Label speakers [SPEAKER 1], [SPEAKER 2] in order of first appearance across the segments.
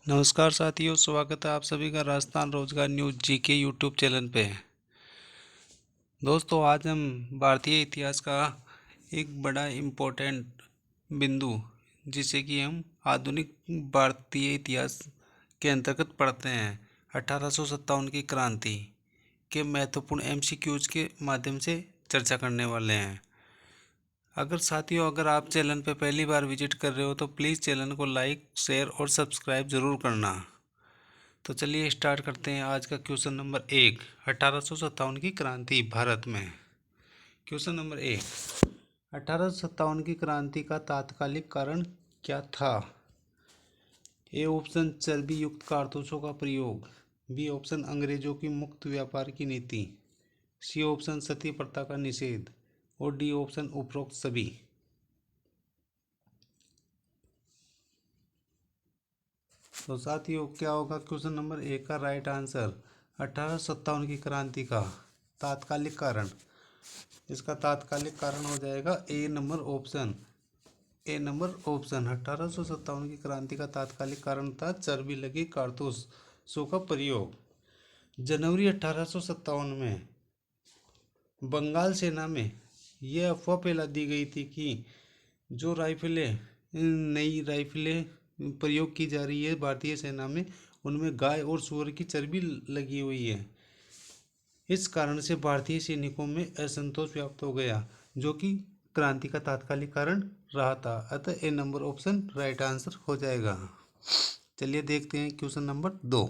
[SPEAKER 1] नमस्कार साथियों, स्वागत है आप सभी का राजस्थान रोजगार न्यूज जीके यूट्यूब चैनल पे। दोस्तों, आज हम भारतीय इतिहास का एक बड़ा इम्पोर्टेंट बिंदु, जिसे कि हम आधुनिक भारतीय इतिहास के अंतर्गत पढ़ते हैं, 1857 की क्रांति के महत्वपूर्ण एमसीक्यूज के माध्यम से चर्चा करने वाले हैं। अगर आप चैनल पे पहली बार विजिट कर रहे हो तो प्लीज़ चैनल को लाइक, शेयर और सब्सक्राइब ज़रूर करना। तो चलिए स्टार्ट करते हैं आज का क्वेश्चन नंबर 1, 1857 की क्रांति भारत में। क्वेश्चन नंबर 1, 1857 की क्रांति का तात्कालिक कारण क्या था? ए ऑप्शन चर्बी युक्त कारतूसों का प्रयोग, बी ऑप्शन अंग्रेजों की मुक्त व्यापार की नीति, सी ऑप्शन सती प्रथा का निषेध और डी ऑप्शन उपरोक्त सभी। तो साथियों, क्या होगा क्वेश्चन नंबर 1 का राइट आंसर? 1857 की क्रांति का तात्कालिक कारण, इसका तात्कालिक कारण हो जाएगा ए नंबर ऑप्शन। 1857 की क्रांति का तात्कालिक कारण था चर्बी लगे कारतूसों का प्रयोग। जनवरी 1857 में बंगाल सेना में यह अफवाह फैला दी गई थी कि जो नई राइफलें प्रयोग की जा रही है भारतीय सेना में, उनमें गाय और सूअर की चर्बी लगी हुई है। इस कारण से भारतीय सैनिकों में असंतोष व्याप्त हो गया, जो कि क्रांति का तात्कालिक कारण रहा था। अतः ए नंबर ऑप्शन राइट आंसर हो जाएगा। चलिए देखते हैं क्वेश्चन नंबर 2।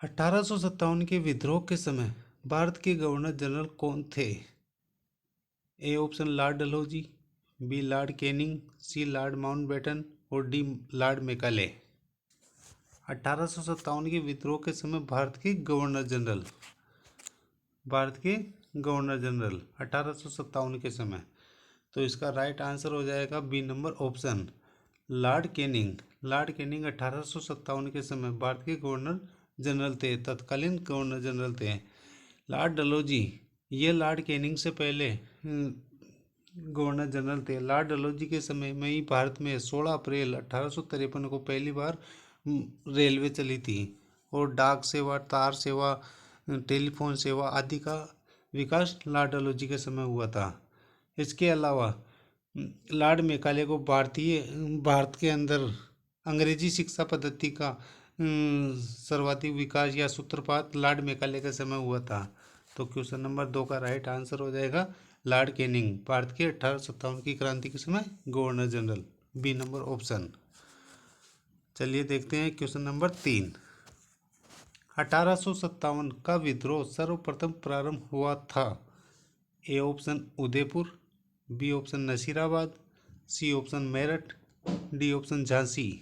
[SPEAKER 1] 1857 के विद्रोह के समय भारत के गवर्नर जनरल कौन थे? A option Lord Dalhousie, B Lord Canning, C Lord Mountbatten और डी लॉर्ड मैकाले। 1857 के विद्रोह के समय भारत के गवर्नर जनरल 1857 के समय, तो इसका राइट आंसर हो जाएगा B number option Lord Canning. Lord Canning 1857 के समय भारत के गवर्नर जनरल थे, तत्कालीन गवर्नर जनरल थे। लॉर्ड डलहौजी ये लॉर्ड कैनिंग से पहले गवर्नर जनरल थे। लॉर्ड डलहौजी के समय में ही भारत में 16 अप्रैल 1853 को पहली बार रेलवे चली थी और डाक सेवा, तार सेवा, टेलीफोन सेवा आदि का विकास लॉर्ड डलहौजी के समय हुआ था। इसके अलावा लॉर्ड मैकाले को भारत के अंदर अंग्रेजी शिक्षा पद्धति का सर्वाधिक विकास या सूत्रपात लॉर्ड मैकाले के समय हुआ था। तो क्वेश्चन नंबर 2 का राइट आंसर हो जाएगा लॉर्ड कैनिंग, भारत के 1857 की क्रांति के समय governor general, B number option. चलिए देखते हैं क्वेश्चन नंबर 3। 1857 का विद्रोह सर्वप्रथम प्रारंभ हुआ था। A option Udaipur, B option Nasirabad, C option Meerut, D option Jhansi.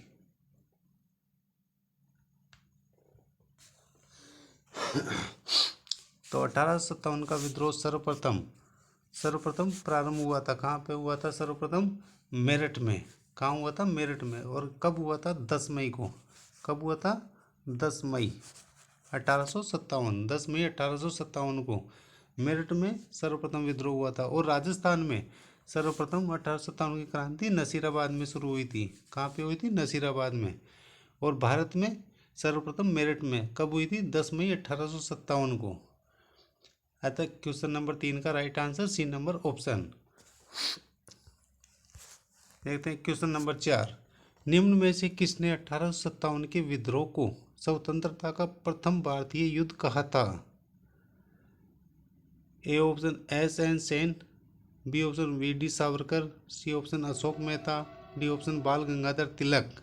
[SPEAKER 1] तो 1857 का विद्रोह सर्वप्रथम प्रारंभ हुआ था। कहाँ पे हुआ था? सर्वप्रथम मेरठ में। कहाँ हुआ था? मेरठ में। और कब हुआ था? 10 मई को। कब हुआ था? 10 मई 1857। 10 मई 1857 को मेरठ में सर्वप्रथम विद्रोह हुआ था। और राजस्थान में सर्वप्रथम 1857 की क्रांति नसीराबाद में शुरू हुई थी। कहाँ पे हुई थी? नसीराबाद में। और भारत में सर्वप्रथम मेरठ में कब हुई थी? 10 मई 1857 को। अतः क्वेश्चन नंबर 3 का right answer C number option. देखते हैं क्वेश्चन नंबर 4। निम्न में से किसने 1857 के विद्रोह को स्वतंत्रता का प्रथम भारतीय युद्ध कहा था? A option S N Sen, B option V D Savarkar, C option Ashok Mehta, D option Bal Gangadhar तिलक।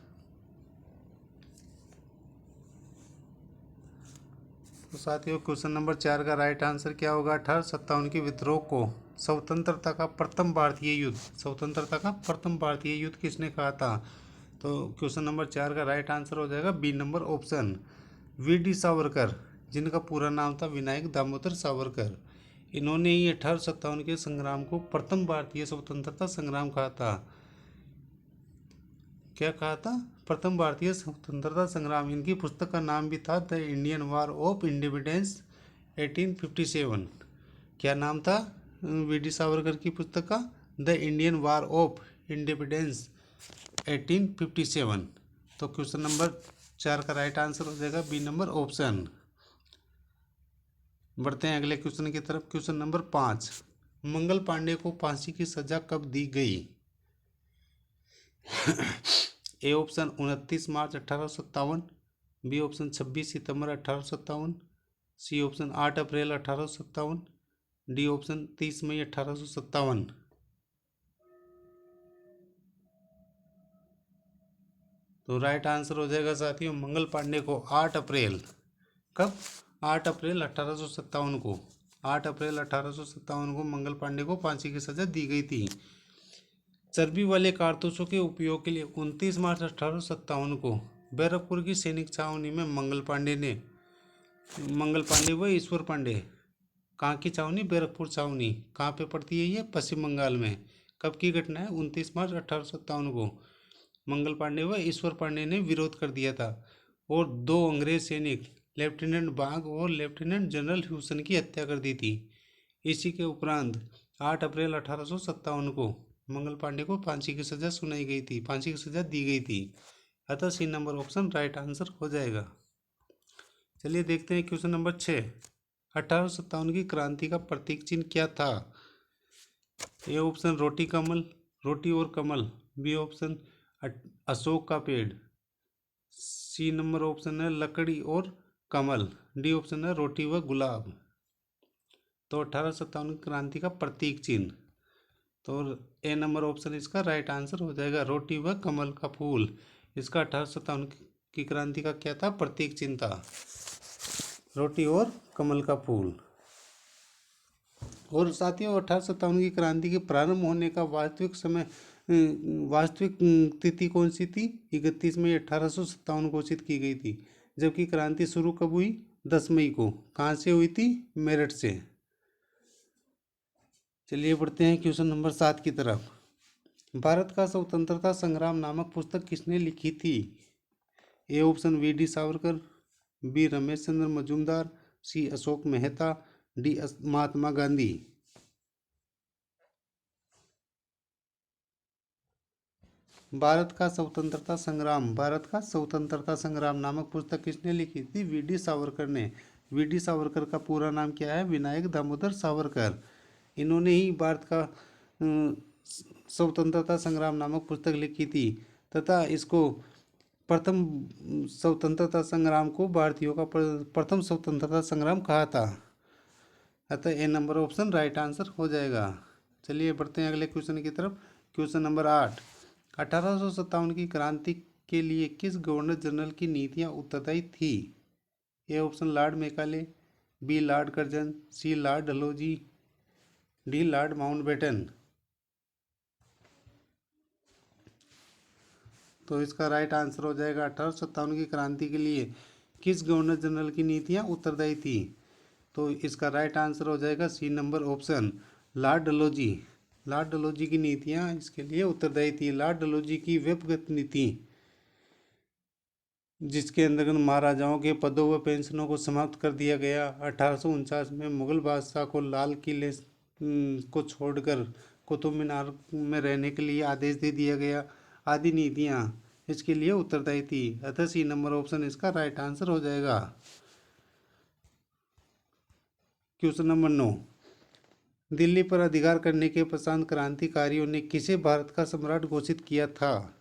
[SPEAKER 1] तो साथियों, क्वेश्चन नंबर 4 का राइट आंसर क्या होगा? 1857 के विद्रोह को स्वतंत्रता का प्रथम भारतीय युद्ध किसने कहा था? तो क्वेश्चन नंबर 4 का राइट आंसर हो जाएगा B number option V D Savarkar, जिनका पूरा नाम था विनायक दामोदर सावरकर। इन्होंने ही 1857 के संग्राम को प्रथम भारतीय स्वतंत्रता संग्राम कहा था। क्या कहा था? प्रथम भारतीय स्वतंत्रता संग्राम। इनकी पुस्तक का नाम भी था the Indian war of independence 1857। क्या नाम था वी डी सावरकर की पुस्तक का? The Indian war of independence 1857। तो क्वेश्चन नंबर 4 का राइट आंसर हो जाएगा बी नंबर ऑप्शन। बढ़ते हैं अगले क्वेश्चन की तरफ। क्वेश्चन नंबर 5, मंगल पांडे को फांसी की सजा कब दी गई? ए ऑप्शन 29 मार्च 1857, बी ऑप्शन 26 सितंबर 1857, सी ऑप्शन 8 अप्रैल 1857, डी ऑप्शन 30 मई 1857। तो राइट आंसर हो जाएगा साथियों मंगल पांडे को 8 अप्रैल, कब? 8 अप्रैल 1857 को, 8 अप्रैल 1857 को मंगल पांडे को फांसी की सजा दी गई थी। चर्बी वाले कारतूसों के उपयोग के लिए 29 मार्च 1857 को बैरकपुर की सैनिक छावनी में मंगल पांडे व ईश्वर पांडे, कहाँ की छावनी? बैरकपुर छावनी। कहाँ पे पड़ती है ये? पश्चिम बंगाल में। कब की घटना है? 29 मार्च 1857 को मंगल पांडे व ईश्वर पांडे ने विरोध कर दिया था और 2 अंग्रेज सैनिक लेफ्टिनेंट बाग और लेफ्टिनेंट जनरल ह्यूसन की हत्या कर दी थी। इसी के उपरांत 8 अप्रैल 1857 को मंगल पांडे को फांसी की सजा सुनाई गई थी, फांसी की सजा दी गई थी। अतः C number option right answer हो जाएगा। चलिए देखते हैं क्वेश्चन नंबर 6, 1857 की क्रांति का प्रतीक चिन्ह क्या था? ए ऑप्शन रोटी कमल, रोटी और कमल, बी ऑप्शन अशोक का पेड़, सी नंबर ऑप्शन है लकड़ी और कमल, डी ऑप्शन है रोटी व गुलाब। तो 1857 की क्रांति का प्रतीक चिन्ह, तो ए नंबर ऑप्शन इसका राइट आंसर हो जाएगा, रोटी व कमल का फूल। इसका 1857 की क्रांति का क्या था? प्रतीक चिन्ह था, रोटी और कमल का फूल। और साथियों 1857 की क्रांति के प्रारंभ होने का वास्तविक तिथि कौन सी थी? 31 मई 1857 घोषित की गई थी। जबकि क्रांति शुरू कब हुई? 10 मई को। कहाँ से हुई थी? मेरठ से। चलिए बढ़ते हैं क्वेश्चन नंबर 7 की तरफ। भारत का स्वतंत्रता संग्राम नामक पुस्तक किसने लिखी थी? A option V D. Savarkar, B Ramesh Chandra Majumdar, C Ashok Mehta, D Mahatma Gandhi. Bharat का स्वतंत्रता संग्राम नामक पुस्तक किसने लिखी थी? वी.डी. सावरकर ने। वी.डी. सावरकर का पूरा नाम क्या है? विनायक दामोदर सावरकर। इन्होंने ही भारत का स्वतंत्रता संग्राम नामक पुस्तक लिखी थी तथा इसको प्रथम स्वतंत्रता संग्राम को भारतीयों का प्रथम स्वतंत्रता संग्राम कहा था। अतः ए नंबर ऑप्शन राइट आंसर हो जाएगा। चलिए बढ़ते हैं अगले क्वेश्चन की तरफ। क्वेश्चन नंबर 8, 1857 की क्रांति के लिए किस गवर्नर जनरल की नीतियां उत्तरदायी थी? A option lord Macaulay, B lord Curzon, C lord Dalhousie, D lord Mountbatten. तो इसका राइट आंसर हो जाएगा 1857 की क्रांति के लिए किस गवर्नर जनरल की नीतियां उत्तरदायी थी? तो इसका राइट आंसर हो जाएगा C number option Lord Dalhousie. Lord Dalhousie की नीतियां इसके लिए उत्तरदायी थी। लॉर्ड डलहौजी की व्यक्तिगत नीति, जिसके अंतर्गत महाराजाओं के पदों व पेंशनों को समाप्त कर दिया गया। 1849 में मुगल बादशाह को लाल किले को छोड़कर कुतुब मीनार में रहने के लिए आदेश दे दिया गया, आदि नीतियां इसके लिए उत्तरदायी थी। अतः सी नंबर ऑप्शन इसका राइट आंसर हो जाएगा। क्वेश्चन नंबर 9, दिल्ली पर अधिकार करने के पश्चात क्रांतिकारियों ने किसे भारत का सम्राट घोषित किया था?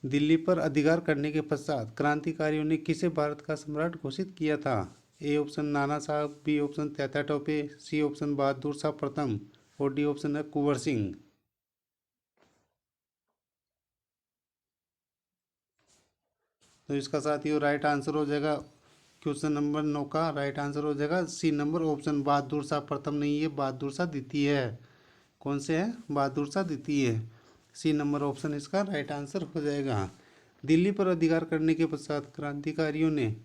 [SPEAKER 1] दिल्ली पर अधिकार करने के पश्चात क्रांतिकारियों ने किसे भारत का सम्राट घोषित किया था? A option Nana Sahab, B option Tatya Tope, C option Bahadur Shah प्रथम और डी ऑप्शन है कुंवर सिंह। तो इसका साथियों राइट आंसर हो जाएगा, क्वेश्चन नंबर 9 का राइट आंसर हो जाएगा C number option Bahadur Shah प्रथम नहीं है, बहादुर शाह द्वितीय है। कौन से है? बहादुर शाह द्वितीय। सी नंबर ऑप्शन इसका राइट आंसर हो जाएगा। दिल्ली पर अधिकार करने के पश्चात क्रांतिकारियों ने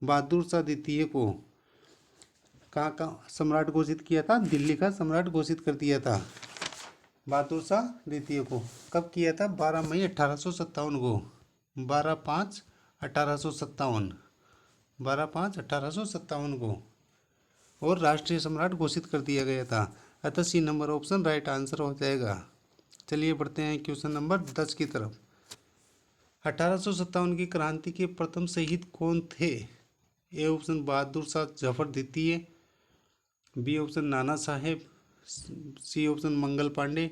[SPEAKER 1] बहादुर शाह द्वितीय को कहाँ का सम्राट घोषित किया था? दिल्ली का सम्राट घोषित कर दिया था बहादुर शाह द्वितीय को। कब किया था? 12 मई 1857 को। 12/5/1857, 12/5/1857 को और राष्ट्रीय सम्राट घोषित कर दिया गया था। अतः C number option right answer हो जाएगा। चलिए बढ़ते हैं क्वेश्चन नंबर 10 की तरफ। 1857 की क्रांति के प्रथम शहीद कौन थे? ए ऑप्शन बहादुर शाह जफर द्वितीय, B option Nana Saheb, C option Mangal Pandey,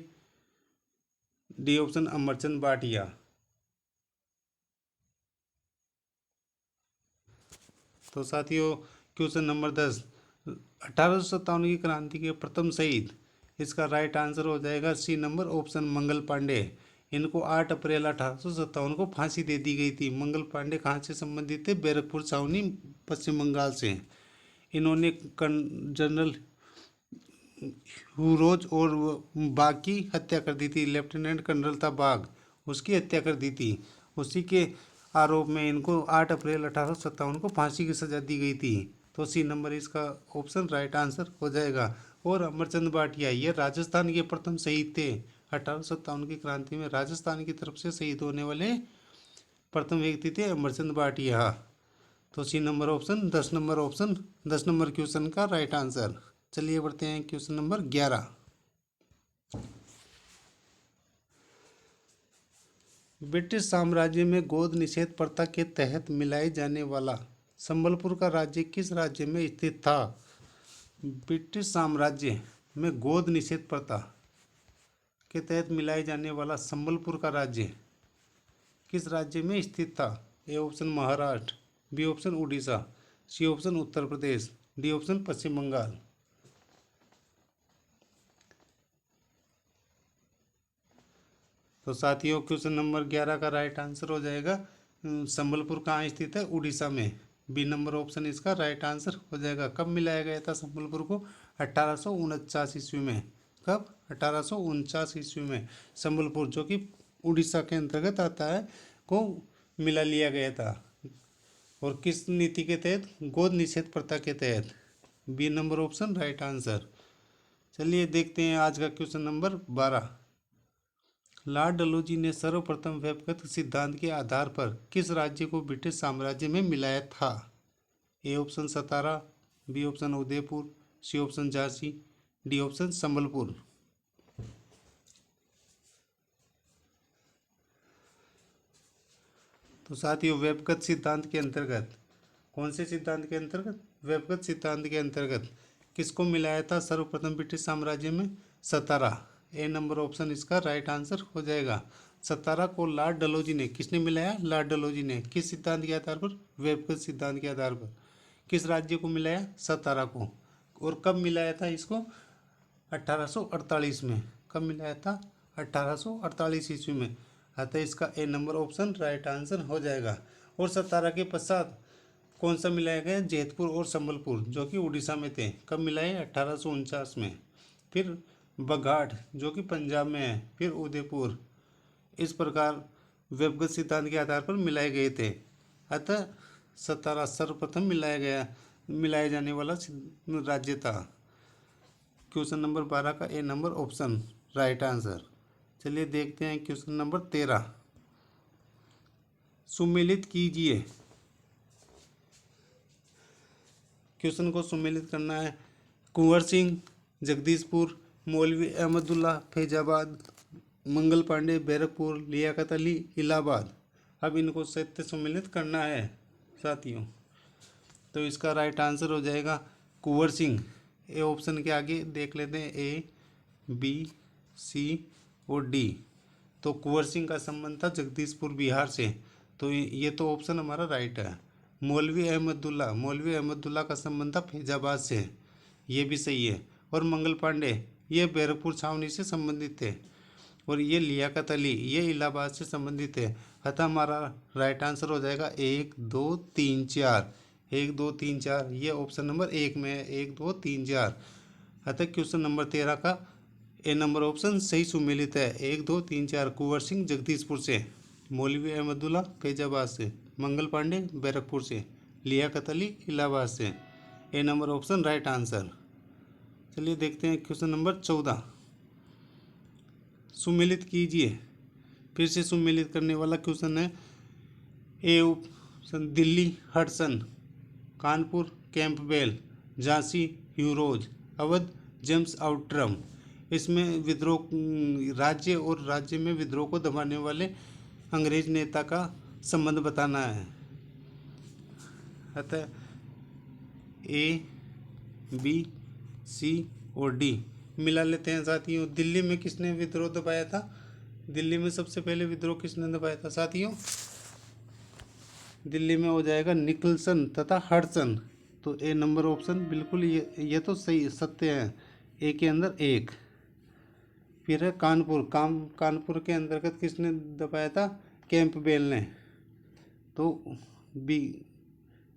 [SPEAKER 1] D option Amarchand Bhatia. तो साथियों क्वेश्चन नंबर 10, 1857 की क्रांति के प्रथम शहीद, इसका राइट आंसर हो जाएगा C number option Mangal Pandey. इनको 8 अप्रैल 1857 को फांसी दे दी गई थी। मंगल पांडे कहाँ से संबंधित थे? बैरकपुर छावनी, पश्चिम बंगाल से। इन्होंने जनरल हुरोज और बाग की हत्या कर दी थी। लेफ्टिनेंट कर्नल था बाग, उसकी हत्या कर दी थी। उसी के आरोप में इनको 8 अप्रैल 1857 को फांसी की सजा दी गई थी। तो सी नंबर इसका ऑप्शन राइट आंसर हो जाएगा। और अमरचंद भाटिया ये राजस्थान के प्रथम शहीद थे। 1857 की क्रांति में राजस्थान की तरफ से शहीद होने वाले प्रथम व्यक्ति थे अमरचंद भाटिया। तो C number option 10 number option 10 number question का राइट आंसर। चलिए बढ़ते हैं क्वेश्चन नंबर 11। ब्रिटिश साम्राज्य में गोद निषेध प्रथा के तहत मिलाए जाने वाला संबलपुर का राज्य किस राज्य में स्थित था? ब्रिटिश साम्राज्य में गोद निषेध प्रथा के तहत मिलाए जाने वाला संबलपुर का राज्य किस राज्य में स्थित था? A option Maharashtra, B option Odisha, C option Uttar Pradesh, D option Paschim Bengal. तो साथियों क्वेश्चन नंबर 11 का राइट आंसर हो जाएगा संबलपुर कहाँ स्थित है? उड़ीसा में। बी नंबर ऑप्शन इसका राइट आंसर हो जाएगा। कब मिलाया गया था संबलपुर को? 1849 ईस्वी में। कब? 1849 ईस्वी में संबलपुर, जो कि उड़ीसा के अंतर्गत आता है, को मिला लिया गया था। और किस नीति के तहत? गोद निषेध प्रथा के तहत। B number option right answer. चलिए देखते हैं आज का क्वेश्चन नंबर 12। लॉर्ड डलहौजी ने सर्वप्रथम व्यक्तिगत सिद्धांत के आधार पर किस राज्य को ब्रिटिश साम्राज्य में मिलाया था? A option Satara, B option Udaipur, C option Jhansi, D option Sambalpur. तो साथियों व्यक्तिगत सिद्धांत के अंतर्गत, कौन से सिद्धांत के अंतर्गत? व्यक्तिगत सिद्धांत के अंतर्गत किसको मिलाया था सर्वप्रथम ब्रिटिश साम्राज्य में? सतारा। ए नंबर ऑप्शन इसका राइट आंसर हो जाएगा। सतारा को लॉर्ड डलहौजी ने, किसने मिलाया? लॉर्ड डलहौजी ने। किस सिद्धांत के आधार पर? व्यक्तिगत सिद्धांत के आधार पर। किस राज्य को मिलाया? सतारा को। और कब मिलाया था इसको? 1848 में। कब मिलाया था? 1848 ईस्वी में। अतः इसका ए नंबर ऑप्शन राइट आंसर हो जाएगा। और सतारा के पश्चात कौन सा मिलाया गया? जैतपुर और संबलपुर, जो कि उड़ीसा में थे। कब मिलाए? 1849 में। फिर बघाट, जो कि पंजाब में है, फिर उदयपुर। इस प्रकार व्यक्तिगत सिद्धांत के आधार पर मिलाए गए थे। अतः सतारा सर्वप्रथम मिलाया जाने वाला राज्य था। क्वेश्चन नंबर 12 का ए नंबर ऑप्शन राइट आंसर। चलिए देखते हैं क्वेश्चन नंबर 13। सुमेलित कीजिए। क्वेश्चन को सुमेलित करना है। कुंवर सिंह जगदीशपुर, मौलवी अहमदुल्ला फैजाबाद, मंगल पांडे बैरकपुर, लियाकत अली इलाहाबाद। अब इनको सत्य सुमेलित करना है साथियों। तो इसका राइट आंसर हो जाएगा कुंवर सिंह। ए ऑप्शन के आगे देख लेते हैं, ए, बी, सी और डी। तो कुंवर सिंह का संबंध था जगदीशपुर बिहार से, तो ये तो ऑप्शन हमारा राइट है। मौलवी अहमदुल्ला का संबंध था फैजाबाद से, ये भी सही है। और मंगल पांडे ये बैरकपुर छावनी से संबंधित थे। और ये लियाकत अली ये इलाहाबाद से संबंधित है। अतः हमारा राइट आंसर हो जाएगा 1 2 3 4। 1 2 3 4 ये ऑप्शन नंबर 1 में है। 1 2 3 4। अतः क्वेश्चन नंबर 13 का ए नंबर ऑप्शन सही सुमेलित है। 1 2 3 4 कुंवर सिंह जगदीशपुर से, मौलवी अहमदुल्ला फैजाबाद से, मंगल पांडे बैरकपुर से, लियाकत अली इलाहाबाद से। ए नंबर ऑप्शन राइट आंसर। चलिए देखते हैं क्वेश्चन नंबर 14। सुमेलित कीजिए। फिर से सुमेलित करने वाला क्वेश्चन है। A option Delhi Hudson, Kanpur Campbell, Jhansi Hugh Rose, Awadh James Outram. इसमें विद्रोह राज्य और राज्य में विद्रोह को दबाने वाले अंग्रेज नेता का संबंध बताना है। अतः ए, बी, सी और डी मिला लेते हैं साथियों। दिल्ली में किसने विद्रोह दबाया था? दिल्ली में सबसे पहले विद्रोह किसने दबाया था साथियों? दिल्ली में हो जाएगा निकलसन तथा हडसन। तो ए नंबर ऑप्शन बिल्कुल ये तो सही सत्य है। ए के अंदर एक। फिर है कानपुर। कानपुर के अंतर्गत किसने दबाया था? कैंपबेल ने। तो बी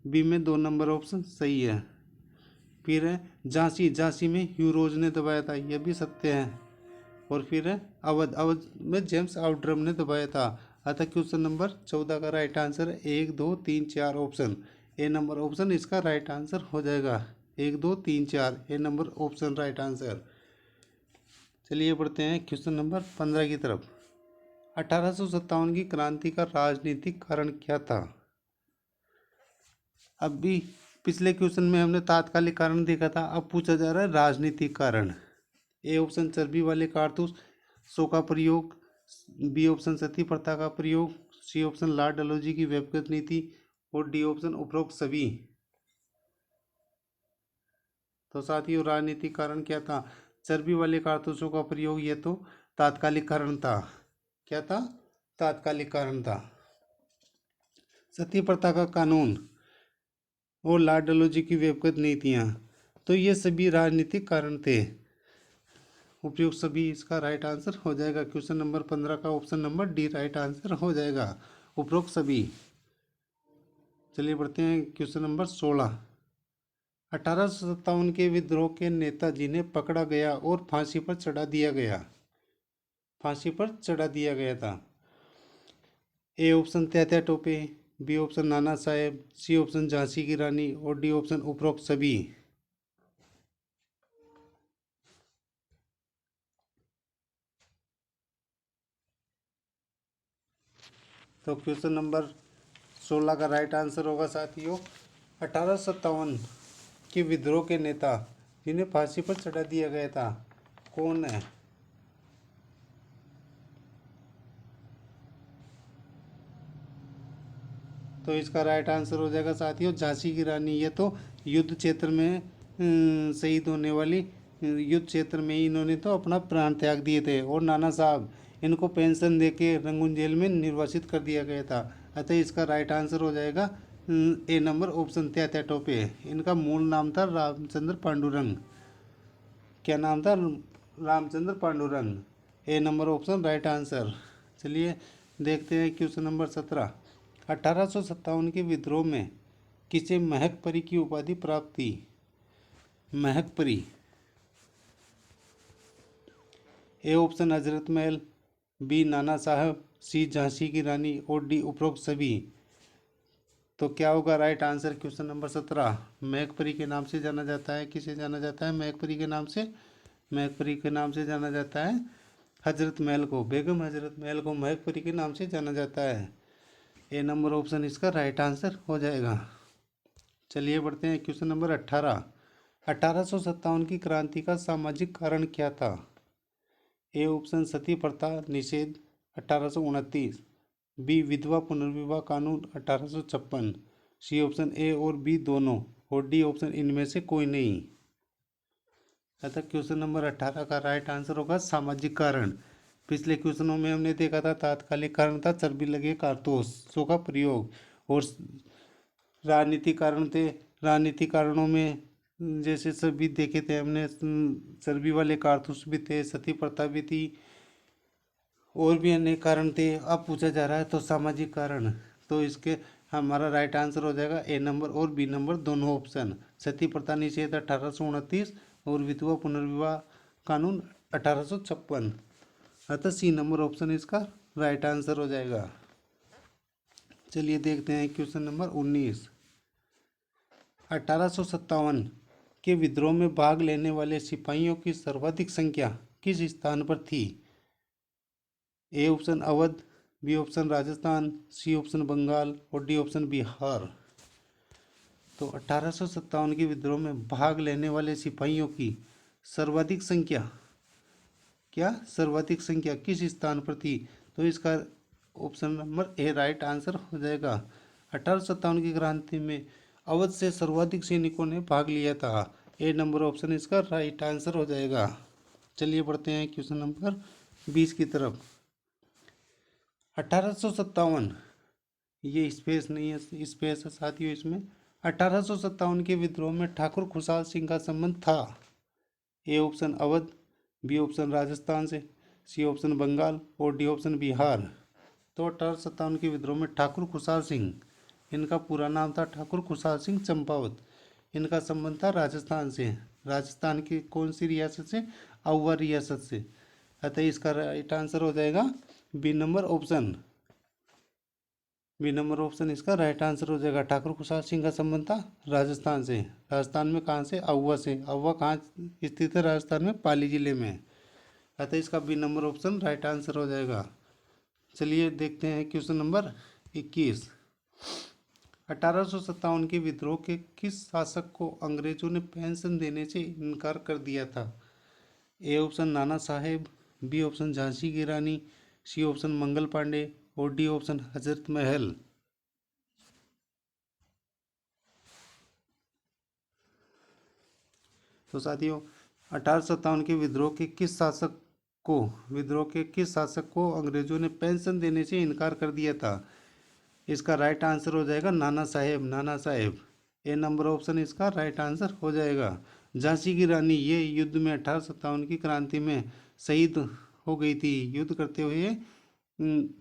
[SPEAKER 1] बी में 2 नंबर ऑप्शन सही है। फिर है झांसी। झांसी में ह्यूरोज ने दबाया था, यह भी सत्य है। और फिर है अवध। अवध में जेम्स आउटरम ने दबाया था। अतः क्वेश्चन नंबर 14 का राइट आंसर है 1, 2, 3, 4 ऑप्शन। ए नंबर ऑप्शन इसका राइट आंसर हो जाएगा। 1, 2, 3, 4 ए नंबर ऑप्शन राइट आंसर। चलिए बढ़ते हैं क्वेश्चन नंबर 15 की तरफ। 1857 की क्रांति का राजनीतिक कारण क्या था? अब भी पिछले क्वेश्चन में हमने तात्कालिक कारण देखा था, अब पूछा जा रहा है राजनीतिक कारण। ए ऑप्शन चर्बी वाले कारतूस शो का प्रयोग, बी ऑप्शन सती प्रथा का प्रयोग, सी ऑप्शन लॉर्ड डलहौजी की व्यक्तिगत नीति और डी ऑप्शन उपरोक्त सभी। तो साथियों राजनीतिक कारण क्या था? चर्बी वाले कारतूसों का प्रयोग, ये तो तात्कालिक कारण था। क्या था? तात्कालिक कारण था। सती प्रथा का कानून और लॉर्ड डलहौजी की व्यक्तिगत नीतियाँ, तो ये सभी राजनीतिक कारण थे। उपयुक्त सभी इसका राइट आंसर हो जाएगा। क्वेश्चन नंबर 15 का option number D right answer हो जाएगा, उपरोक्त सभी। चलिए बढ़ते हैं क्वेश्चन नंबर 16। 1857 के विद्रोह के नेता जिन्हें पकड़ा गया और फांसी पर चढ़ा दिया गया, फांसी पर चढ़ा दिया गया था। A option Tatya Tope, B option Nana Saheb, C option Jhansi की रानी और डी ऑप्शन उपरोक्त सभी। तो क्वेश्चन नंबर 16 का राइट आंसर होगा साथियों 1857 के विद्रोह के नेता जिन्हें फांसी पर चढ़ा दिया गया था, कौन है? तो इसका राइट आंसर हो जाएगा साथियों झांसी की रानी। ये तो युद्ध क्षेत्र में शहीद होने वाली, युद्ध क्षेत्र में ही इन्होंने तो अपना प्राण त्याग दिए थे। और नाना साहब, इनको पेंशन देके रंगून जेल में निर्वासित कर दिया गया था। अतः इसका राइट आंसर हो जाएगा A number option Tatya Tope. इनका मूल नाम था रामचंद्र पांडुरंग। क्या नाम था? रामचंद्र पांडुरंग। ए नंबर ऑप्शन राइट आंसर। चलिए देखते हैं क्वेश्चन नंबर 17। 1857 के विद्रोह में किसे महक परी की उपाधि प्राप्त थी? महक परी। A option Hazrat Mahal, B नाना साहब, सी झांसी की रानी और डी उपरोक्त सभी। तो क्या होगा राइट आंसर? क्वेश्चन नंबर 17 महक परी के नाम से जाना जाता है। किसे जाना जाता है महक परी के नाम से? महक परी के नाम से जाना जाता है हजरत महल को, बेगम हजरत महल को महक परी के नाम से जाना जाता है। ए नंबर ऑप्शन इसका राइट आंसर हो जाएगा। चलिए बढ़ते हैं क्वेश्चन नंबर 18। 1857 की क्रांति का सामाजिक कारण क्या था? ए ऑप्शन सती प्रथा निषेध 1829, बी विधवा पुनर्विवाह कानून 1856, सी ऑप्शन ए और बी दोनों और डी ऑप्शन इनमें से कोई नहीं। अतः क्वेश्चन नंबर 18 का राइट आंसर होगा सामाजिक कारण। पिछले क्वेश्चनों में हमने देखा था तात्कालिक कारण था चर्बी लगे कारतूसों का प्रयोग, और राजनीतिक कारण थे। राजनीतिक कारणों में जैसे सभी देखे थे हमने, चर्बी वाले कारतूस भी थे, सती प्रथा भी थी और भी अनेक कारण थे। अब पूछा जा रहा है तो सामाजिक कारण, तो इसके हमारा राइट आंसर हो जाएगा ए नंबर और बी नंबर दोनों ऑप्शन। सती प्रथा निषेध 1829 और विधवा पुनर्विवाह कानून 1856। अतः सी नंबर ऑप्शन इसका राइट आंसर हो जाएगा। चलिए देखते हैं क्वेश्चन नंबर 19। 1857 के विद्रोह में भाग लेने वाले सिपाहियों की सर्वाधिक संख्या किस स्थान पर थी? A option Awadh, B option Rajasthan, C option Bengal और डी ऑप्शन बिहार। तो 1857 के विद्रोह में भाग लेने वाले सिपाहियों की सर्वाधिक संख्या क्या सर्वाधिक संख्या किस स्थान पर थी? तो इसका option number A right answer हो जाएगा। 1857 की क्रांति में अवध से सर्वाधिक सैनिकों ने भाग लिया था। ए नंबर ऑप्शन इसका राइट आंसर हो जाएगा। चलिए बढ़ते हैं क्वेश्चन नंबर 20 की तरफ। 1857, ये स्पेस नहीं है, स्पेस है साथियों इसमें। 1857 के विद्रोह में ठाकुर खुशहाल सिंह का संबंध था। A option Awadh, B option Rajasthan से, सी ऑप्शन बंगाल और डी ऑप्शन बिहार। तो 1857 के विद्रोह में ठाकुर खुशहाल सिंह, इनका पूरा नाम था ठाकुर खुशहाल सिंह चंपावत, इनका संबंध था राजस्थान से। राजस्थान की कौन सी रियासत से? अवध रियासत से। अतः इसका राइट आंसर हो जाएगा B number option. B number option इसका राइट आंसर हो जाएगा। ठाकुर खुशहाल सिंह का संबंध था राजस्थान से। राजस्थान में कहाँ से? अवध से। अवध कहाँ स्थित है? राजस्थान में पाली जिले में। अतः इसका B number option right answer हो जाएगा। चलिए देखते हैं क्वेश्चन नंबर 21। 1857 के विद्रोह के किस शासक को अंग्रेजों ने पेंशन देने से इनकार कर दिया था? A option Nana Saheb, B option Jhansi की रानी, सी ऑप्शन मंगल पांडे और डी ऑप्शन हजरत महल। तो साथियों 1857 के विद्रोह के किस शासक को अंग्रेजों ने पेंशन देने से इनकार कर दिया था? इसका राइट आंसर हो जाएगा नाना साहेब। नाना साहेब, ए नंबर ऑप्शन इसका राइट आंसर हो जाएगा। झांसी की रानी ये युद्ध में 1857 की क्रांति में शहीद हो गई थी, युद्ध करते हुए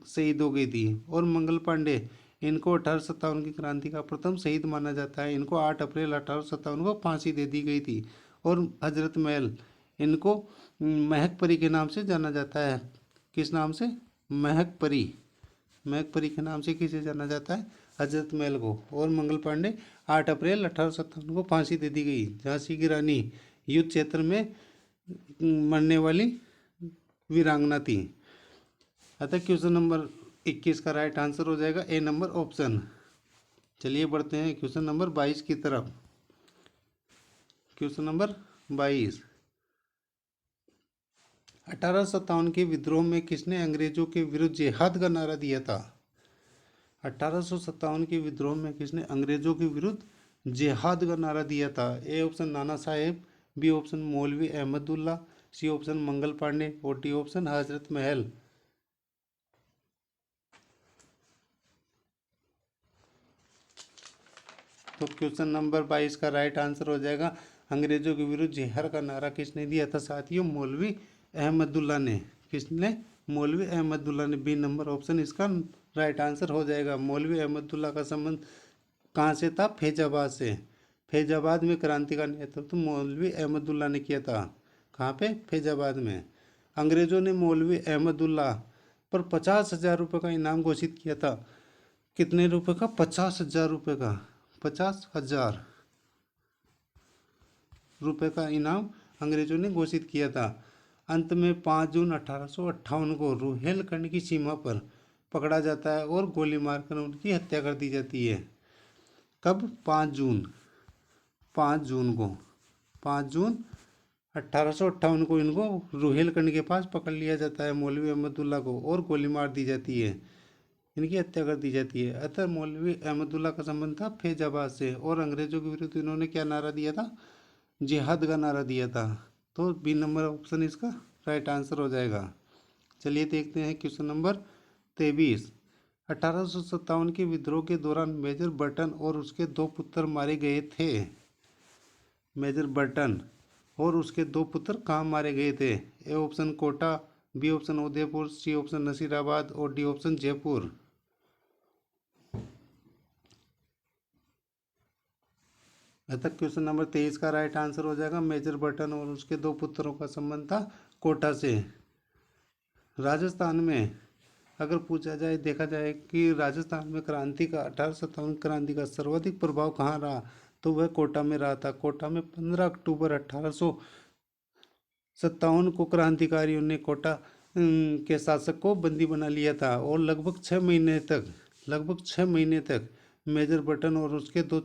[SPEAKER 1] शहीद हो गई थी। और मंगल पांडे, इनको 1857 की क्रांति का प्रथम शहीद माना जाता है। इनको 8 अप्रैल 1857 को फांसी दे दी गई थी। और हजरत महल, इनको महक परी के नाम से जाना जाता है। किस नाम से? महक परी। महक परी के नाम से किसे जाना जाता है? हजरत महल को। और मंगल पांडे 8 अप्रैल 1857 को फांसी दे दी गई। झांसी की रानी युद्ध क्षेत्र में मरने वाली वीरांगना थी। अतः क्वेश्चन नंबर 21 का राइट आंसर हो जाएगा ए नंबर ऑप्शन। चलिए बढ़ते हैं क्वेश्चन नंबर 22 की तरफ। Question number 22। 1857 के विद्रोह में किसने अंग्रेजों के विरुद्ध जिहाद का नारा दिया था? 1857 के विद्रोह में किसने अंग्रेजों के विरुद्ध जिहाद का नारा दिया था? A option Nana Saheb, B option मौलवी अहमदुल्ला, सी ऑप्शन मंगल पांडे और डी ऑप्शन हजरत महल। तो क्वेश्चन नंबर 22 का राइट आंसर हो जाएगा अंग्रेजों के विरुद्ध जिहाद का नारा किसने दिया था साथियों? मौलवी अहमदुल्ला ने। किसने? मौलवी अहमदुल्ला ने। बी नंबर ऑप्शन इसका राइट आंसर हो जाएगा। मौलवी अहमदुल्ला का संबंध कहाँ से था? फैजाबाद से। फैजाबाद में क्रांति का नेतृत्व मौलवी अहमदुल्ला ने किया था। कहाँ पे? फैजाबाद में। अंग्रेजों ने मौलवी अहमदुल्ला पर 50,000 रुपये का इनाम घोषित किया था। कितने रुपए का? 50,000 रुपये का। 50,000 रुपये का इनाम अंग्रेजों ने घोषित किया था। अंत में 5 जून 1858 को रुहेलखंड की सीमा पर पकड़ा जाता है और गोली मारकर उनकी हत्या कर दी जाती है। कब? 5 जून। 5 जून को 5 जून 1858 को इनको रुहेलखंड के पास पकड़ लिया जाता है मौलवी अहमदुल्ला को, और गोली मार दी जाती है, इनकी हत्या कर दी जाती है। अतः मौलवी अहमदुल्ला का संबंध था फैजाबाद से। और अंग्रेजों के विरुद्ध इन्होंने क्या नारा दिया था? जिहाद का नारा दिया था। तो बी नंबर ऑप्शन इसका राइट आंसर हो जाएगा। चलिए देखते हैं क्वेश्चन नंबर 23। 1857 के विद्रोह के दौरान मेजर बर्टन और उसके 2 पुत्र मारे गए थे। मेजर बर्टन और उसके 2 पुत्र कहाँ मारे गए थे? A option Kota, B option Udaipur, C option Nasirabad और डी ऑप्शन जयपुर। अतः क्वेश्चन नंबर 23 का राइट आंसर हो जाएगा मेजर बर्टन और उसके 2 पुत्रों का संबंध था कोटा से। राजस्थान में अगर पूछा जाए, देखा जाए कि राजस्थान में क्रांति का 1857 क्रांति का सर्वाधिक प्रभाव कहाँ रहा, तो वह कोटा में रहा था। कोटा में 15 अक्टूबर 1857 को क्रांतिकारियों ने कोटा के शासक को बंदी बना लिया था। और लगभग 6 महीने तक मेजर बर्टन और उसके 2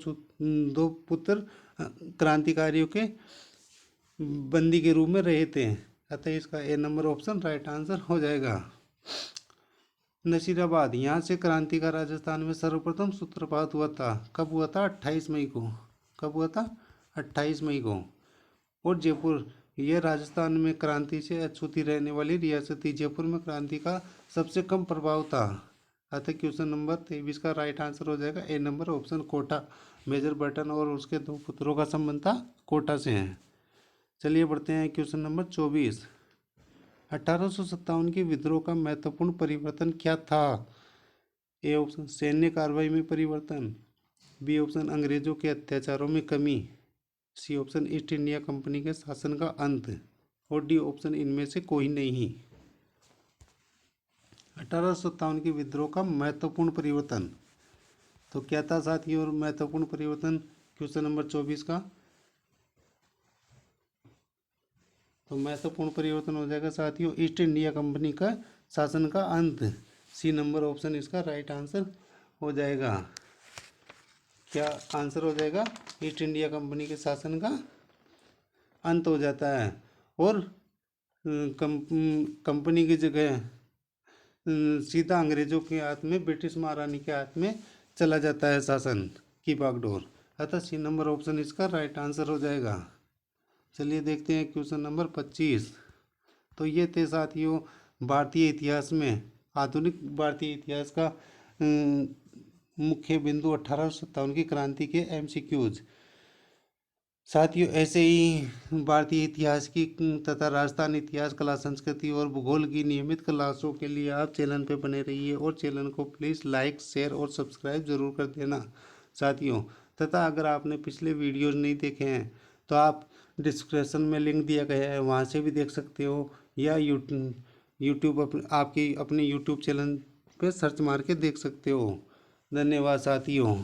[SPEAKER 1] पुत्र क्रांतिकारियों के बंदी के रूप में रहे थे। अतः इसका ए नंबर ऑप्शन राइट आंसर हो जाएगा। नसीराबाद, यहाँ से क्रांति का राजस्थान में सर्वप्रथम सूत्रपात हुआ था। कब हुआ था? 28 मई को। कब हुआ था? 28 मई को। और जयपुर, यह राजस्थान में क्रांति से अछूती रहने वाली रियासत थी। जयपुर में क्रांति का सबसे कम प्रभाव था। अतः क्वेश्चन नंबर 23 का राइट आंसर हो जाएगा A number option Kota. Major Burton और उसके 2 पुत्रों का संबंध था कोटा से है। चलिए बढ़ते हैं क्वेश्चन नंबर 24। 1857 के विद्रोह का महत्वपूर्ण परिवर्तन क्या था? ए ऑप्शन सैन्य कार्रवाई में परिवर्तन, बी ऑप्शन अंग्रेजों के अत्याचारों में कमी, C option East India Company के शासन का अंत, और डी ऑप्शन इनमें से कोई नहीं। 1857 के विद्रोह का महत्वपूर्ण परिवर्तन तो क्या था साथियों? और महत्वपूर्ण परिवर्तन क्वेश्चन नंबर 24 का, तो महत्वपूर्ण परिवर्तन हो जाएगा साथियों ईस्ट इंडिया कंपनी का शासन का अंत। सी नंबर ऑप्शन इसका राइट आंसर हो जाएगा। क्या आंसर हो जाएगा? ईस्ट इंडिया कंपनी के शासन का अंत हो जाता है और कंपनी की जगह सीधा अंग्रेजों के हाथ में, ब्रिटिश महारानी के हाथ में चला जाता है शासन की बागडोर। अतः सी नंबर ऑप्शन इसका राइट आंसर हो जाएगा। चलिए देखते हैं क्वेश्चन नंबर 25। तो ये थे साथियों भारतीय इतिहास में, आधुनिक भारतीय इतिहास का मुख्य बिंदु 1857 की क्रांति के एमसीक्यूज। साथियों ऐसे ही भारतीय इतिहास की तथा राजस्थान इतिहास, कला, संस्कृति और भूगोल की नियमित क्लासों के लिए आप चैनल पर बने रहिए और चैनल को प्लीज़ लाइक, शेयर और सब्सक्राइब जरूर कर देना साथियों। तथा अगर आपने पिछले वीडियोज़ नहीं देखे हैं तो आप डिस्क्रिप्शन में लिंक दिया गया है, वहाँ से भी देख सकते हो, या यूट्यूब आपकी अपने यूट्यूब चैनल पे सर्च मार के देख सकते हो। धन्यवाद साथियों।